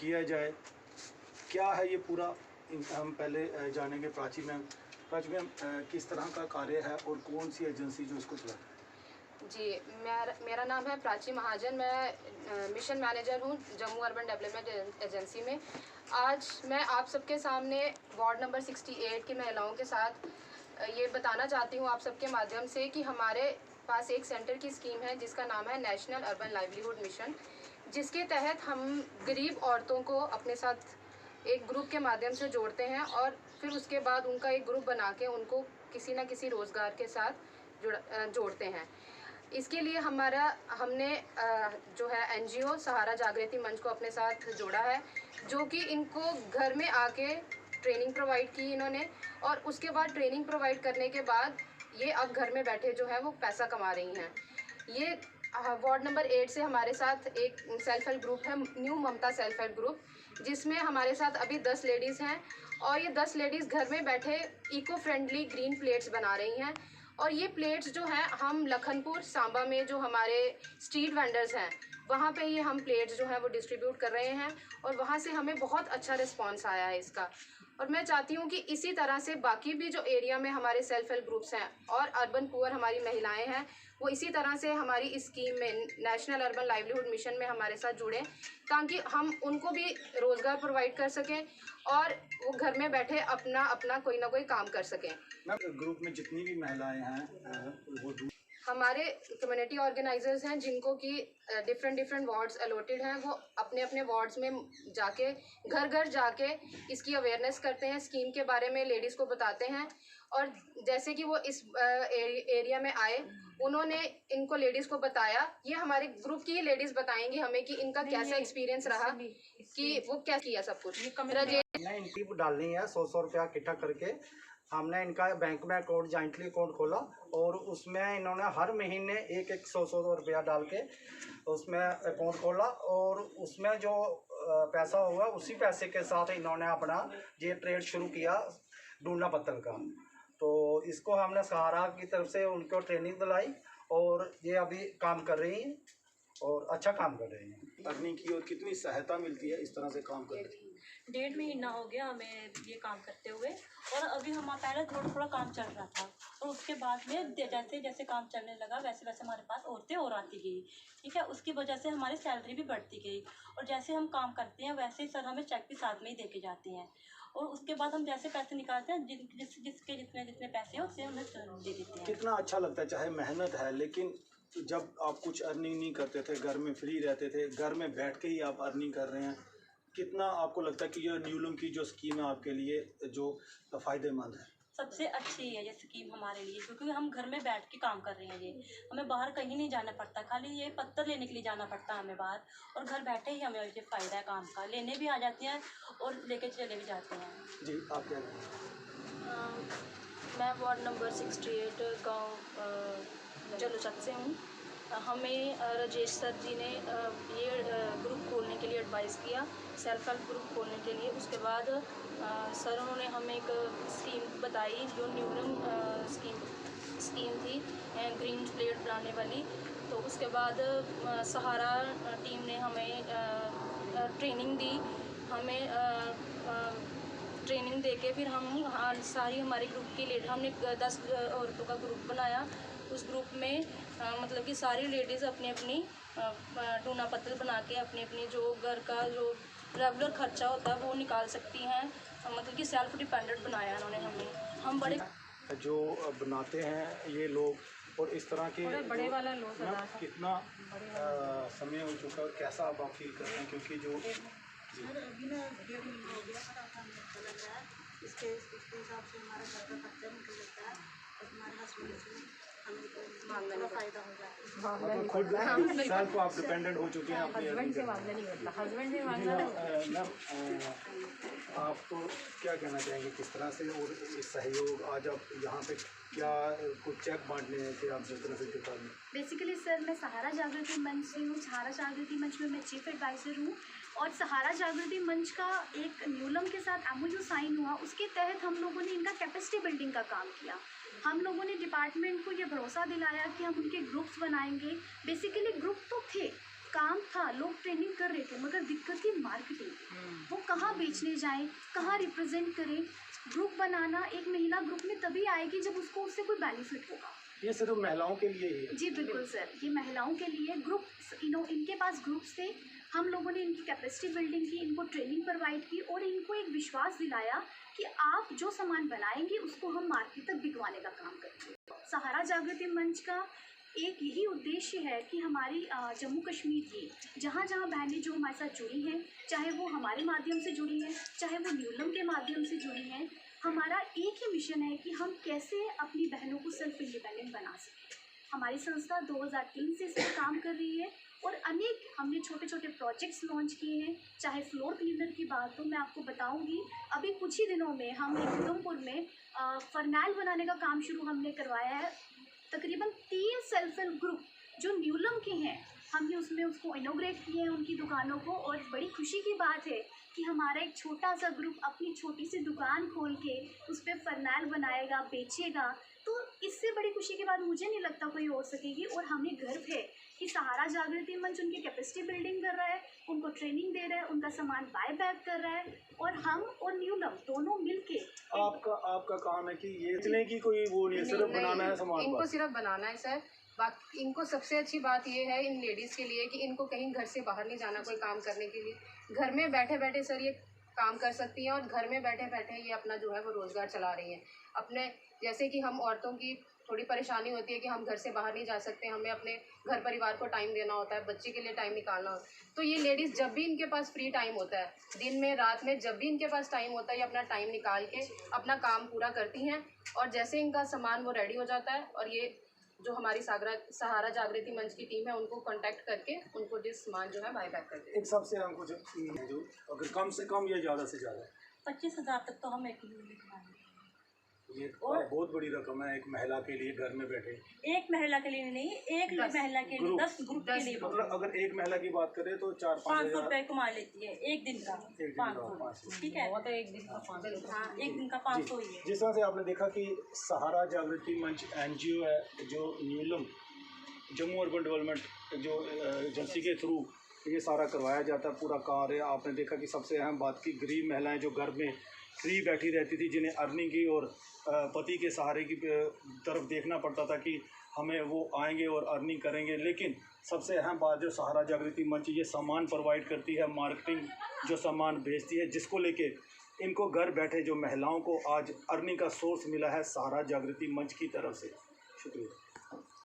किया जाए, क्या है ये पूरा? हम पहले जानेंगे प्राची मैम। प्राची मैम, किस तरह का कार्य है और कौन सी एजेंसी जो इसको चलाती है? जी, मेरा नाम है प्राची महाजन। मैं मिशन मैनेजर हूँ जम्मू अर्बन डेवलपमेंट एजेंसी में। आज मैं आप सबके सामने वार्ड नंबर 68 की महिलाओं के साथ ये बताना चाहती हूँ आप सबके माध्यम से कि हमारे पास एक सेंटर की स्कीम है जिसका नाम है नेशनल अर्बन लाइवलीहुड मिशन, जिसके तहत हम गरीब औरतों को अपने साथ एक ग्रुप के माध्यम से जोड़ते हैं और फिर उसके बाद उनका एक ग्रुप बना के उनको किसी न किसी रोज़गार के साथ जोड़ते हैं। इसके लिए हमने जो है एनजीओ सहारा जागृति मंच को अपने साथ जोड़ा है, जो कि इनको घर में आके ट्रेनिंग प्रोवाइड की इन्होंने, और उसके बाद ट्रेनिंग प्रोवाइड करने के बाद ये अब घर में बैठे जो है वो पैसा कमा रही हैं। ये वार्ड नंबर 8 से हमारे साथ एक सेल्फ हेल्प ग्रुप है, न्यू ममता सेल्फ हेल्प ग्रुप, जिसमें हमारे साथ अभी 10 लेडीज़ हैं और ये 10 लेडीज़ घर में बैठे इको फ्रेंडली ग्रीन प्लेट्स बना रही हैं। और ये प्लेट्स जो हैं हम लखनपुर सांबा में जो हमारे स्ट्रीट वेंडर्स हैं वहाँ पे ये हम प्लेट्स जो हैं वो डिस्ट्रीब्यूट कर रहे हैं और वहाँ से हमें बहुत अच्छा रिस्पांस आया है इसका। और मैं चाहती हूँ कि इसी तरह से बाकी भी जो एरिया में हमारे सेल्फ हेल्प ग्रुप्स हैं और अर्बन पुअर हमारी महिलाएं हैं वो इसी तरह से हमारी इस स्कीम में नेशनल अर्बन लाइवलीहुड मिशन में हमारे साथ जुड़ें, ताकि हम उनको भी रोज़गार प्रोवाइड कर सकें और वो घर में बैठे अपना अपना कोई ना कोई काम कर सकें। ग्रुप में जितनी भी महिलाएं हैं वो हमारे कम्युनिटी ऑर्गेनाइजर्स हैं जिनको कि डिफरेंट वार्ड्स अलॉटेड हैं, वो अपने अपने वार्ड्स में जाके घर घर जाके इसकी अवेयरनेस करते हैं, स्कीम के बारे में लेडीज़ को बताते हैं। और जैसे कि वो इस एरिया में आए, उन्होंने इनको लेडीज़ को बताया, ये हमारे ग्रुप की लेडीज़ बताएंगी हमें कि इनका कैसा एक्सपीरियंस रहा, कि वो क्या किया सब कुछ। हमने इनकी डालनी है 100 रुपया इकट्ठा करके। हमने इनका बैंक में अकाउंट जॉइंटली अकाउंट खोला और उसमें इन्होंने हर महीने एक 100 रुपया डाल के उसमें अकाउंट खोला और उसमें जो पैसा होगा उसी पैसे के साथ इन्होंने अपना ये ट्रेड शुरू किया ढूंढना पत्तल का। तो इसको हमने सहारा की तरफ से उनको ट्रेनिंग दिलाई और ये अभी काम कर रही हैं और अच्छा काम कर रहे हैं। अर्निंग की और कितनी सहायता मिलती है इस तरह से काम करने की? 1.5 महीना हो गया हमें ये काम करते हुए, और अभी हमारा पहले थोड़ा काम चल रहा था और उसके बाद में जैसे जैसे काम चलने लगा वैसे वैसे हमारे पास औरतें और आती गई, ठीक है। उसकी वजह से हमारी सैलरी भी बढ़ती गई और जैसे हम काम करते हैं वैसे ही सर हमें चेक भी साथ में ही दे के जाते हैं और उसके बाद हम जैसे पैसे निकालते हैं जिसके जितने पैसे हैं उससे हमें दे देते हैं। कितना अच्छा लगता है, चाहे मेहनत है, लेकिन जब आप कुछ अर्निंग नहीं करते थे, घर में फ्री रहते थे, घर में बैठ के ही आप अर्निंग कर रहे हैं, कितना आपको लगता है कि ये न्यूलम की जो स्कीम है आपके लिए जो फ़ायदेमंद है? सबसे अच्छी है ये स्कीम हमारे लिए, क्योंकि हम घर में बैठ के काम कर रहे हैं। ये हमें बाहर कहीं नहीं जाना पड़ता, खाली ये पत्थर लेने के लिए जाना पड़ता है हमें बाहर, और घर बैठे ही हमें ये फ़ायदा है काम का, लेने भी आ जाते हैं और लेके चले भी जाते हैं। जी, आप क्या? मैं वार्ड नंबर 68 गाँव जलोचक से हूँ। हमें राजेश सर जी ने ये ग्रुप खोलने के लिए एडवाइस किया, सेल्फ हेल्प ग्रुप खोलने के लिए। उसके बाद सर उन्होंने हमें एक स्कीम बताई जो न्यूनम स्कीम थी ग्रीन प्लेट बनाने वाली। तो उसके बाद सहारा टीम ने हमें ट्रेनिंग दी, हमें ट्रेनिंग देके फिर हम सारी हमारे ग्रुप की हमने 10 औरतों का ग्रुप बनाया। उस ग्रुप में मतलब कि सारी लेडीज़ अपनी अपनी टूना पत्तल बना के अपनी अपनी जो घर का जो रेगुलर खर्चा होता है वो निकाल सकती हैं, मतलब कि सेल्फ डिपेंडेंट बनाया उन्होंने हमें। हम बड़े जो बनाते हैं ये लोग और इस तरह के बड़े वाला लो कितना समय हो चुका है, कैसा आप फील करते हैं? क्योंकि जो अभी ना 1.5 महीना हो गया, बड़ा काम अच्छा लग रहा है। इसके हिसाब से हमारा घर का खर्चा निकल जाता है और हमारे हस्बैंड से हमें थोड़ा फ़ायदा हो जाता है। मतलब खुद सेल्फ आप डिपेंडेंट हो चुके हैं अपनी हस्बैंड से मांगना नहीं होता, हस्बैंड से मांगना मैम, आप तो क्या कहना चाहेंगे किस तरह से और इस सहयोग आज आप यहाँ पे क्या कुछ चेक बांटने थे आप जिस तरह से डिपार्टमेंट? बेसिकली सर मैं सहारा जागृति मंच से हूँ। सहारा जागृति मंच में मैं चीफ एडवाइज़र हूँ और सहारा जागृति मंच का एक न्यूलम के साथ MOU साइन हुआ, उसके तहत हम लोगों ने इनका कैपेसिटी बिल्डिंग का काम किया। हम लोगों ने डिपार्टमेंट को ये भरोसा दिलाया कि हम उनके ग्रुप्स बनाएंगे। बेसिकली ग्रुप तो थे काम था, लोग ट्रेनिंग कर रहे थे, मगर दिक्कत थी मार्केटिंग। वो कहाँ बेचने जाएं, कहाँ रिप्रेजेंट करें। ग्रुप बनाना, एक महिला ग्रुप में तभी आएगी जब उसको उससे कोई बेनिफिट होगा। ये सिर्फ महिलाओं के लिए ही है। जी बिल्कुल सर, ये महिलाओं के लिए ग्रुप, इनके पास ग्रुप्स थे, हम लोगों ने इनकी कैपेसिटी बिल्डिंग की, इनको ट्रेनिंग प्रोवाइड की और इनको एक विश्वास दिलाया कि आप जो सामान बनाएंगे उसको हम मार्केट तक बिकवाने का काम करेंगे। सहारा जागृति मंच का एक यही उद्देश्य है कि हमारी जम्मू कश्मीर की जहाँ जहाँ बहनें जो हमारे साथ जुड़ी हैं, चाहे वो हमारे माध्यम से जुड़ी हैं, चाहे वो न्यूलम के माध्यम से जुड़ी हैं, हमारा एक ही मिशन है कि हम कैसे अपनी बहनों को सेल्फ इंडिपेंडेंट बना सकें। हमारी संस्था 2003 से इस पर काम कर रही है और अनेक हमने छोटे छोटे प्रोजेक्ट्स लॉन्च किए हैं। चाहे फ्लोर क्लीनर की बात हो, मैं आपको बताऊंगी, अभी कुछ ही दिनों में हमने उधमपुर में फरनैल बनाने का काम शुरू हमने करवाया है। तकरीबन 3 सेल्फ हेल्प ग्रुप जो न्यूलम के हैं, हमने उसमें उसको इनोग्रेट किए हैं उनकी दुकानों को। और बड़ी खुशी की बात है कि हमारा एक छोटा सा ग्रुप अपनी छोटी सी दुकान खोल के उस पर फरनैल बनाएगा, बेचेगा। तो इससे बड़ी खुशी की बात मुझे नहीं लगता कोई हो सकेगी। और हमें गर्व है कि सहारा जागृति मंच उनकी कैपेसिटी बिल्डिंग कर रहा है, उनको ट्रेनिंग दे रहा है, उनका सामान बाय बैक कर रहा है और हम और न्यूलम दोनों मिलके। आपका काम है कि ये इतने की कोई वो नहीं, सिर्फ बनाना है सामान, इनको सिर्फ बनाना है सर। बाकी इनको सबसे अच्छी बात ये है इन लेडीज़ के लिए कि इनको कहीं घर से बाहर नहीं जाना कोई काम करने के लिए। घर में बैठे बैठे सर ये काम कर सकती हैं और घर में बैठे बैठे ये अपना जो है वो रोज़गार चला रही हैं अपने। जैसे कि हम औरतों की थोड़ी परेशानी होती है कि हम घर से बाहर नहीं जा सकते, हमें अपने घर परिवार को टाइम देना होता है, बच्चे के लिए टाइम निकालना होता है। तो ये लेडीज़ जब भी इनके पास फ्री टाइम होता है, दिन में रात में जब भी इनके पास टाइम होता है, ये अपना टाइम निकाल के अपना काम पूरा करती हैं। और जैसे इनका सामान वो रेडी हो जाता है और ये जो हमारी सहारा जागृति मंच की टीम है उनको कांटेक्ट करके उनको जिस सामान जो है बाय बैक करते हैं। एक सबसे हम कुछ जो अगर कम से कम या ज़्यादा से ज़्यादा 25,000 तक तो हम एक महीने में कमा लेंगे। ये बहुत बड़ी रकम है एक महिला के लिए घर में बैठे। एक महिला के लिए नहीं, एक महिला के लिए 10 ग्रुप के लिए। मतलब अगर एक महिला की बात करें तो 4-5 रुपये कमा लेती है एक दिन का, 500। ठीक है, वो तो एक दिन का 500। हाँ, एक दिन का 500 ही है। जिस तरह से आपने देखा कि सहारा जागृति मंच NGO है जो न्यूलम जम्मू अर्बन डेवलपमेंट जो एजेंसी के थ्रू ये सारा करवाया जाता है पूरा कार्य। आपने देखा कि सबसे अहम बात की गरीब महिलाएं जो घर में फ्री बैठी रहती थी, जिन्हें अर्निंग की और पति के सहारे की तरफ देखना पड़ता था कि हमें वो आएंगे और अर्निंग करेंगे। लेकिन सबसे अहम बात जो सहारा जागृति मंच ये सामान प्रोवाइड करती है, मार्केटिंग जो सामान बेचती है, जिसको लेके इनको घर बैठे जो महिलाओं को आज अर्निंग का सोर्स मिला है सहारा जागृति मंच की तरफ से। शुक्रिया।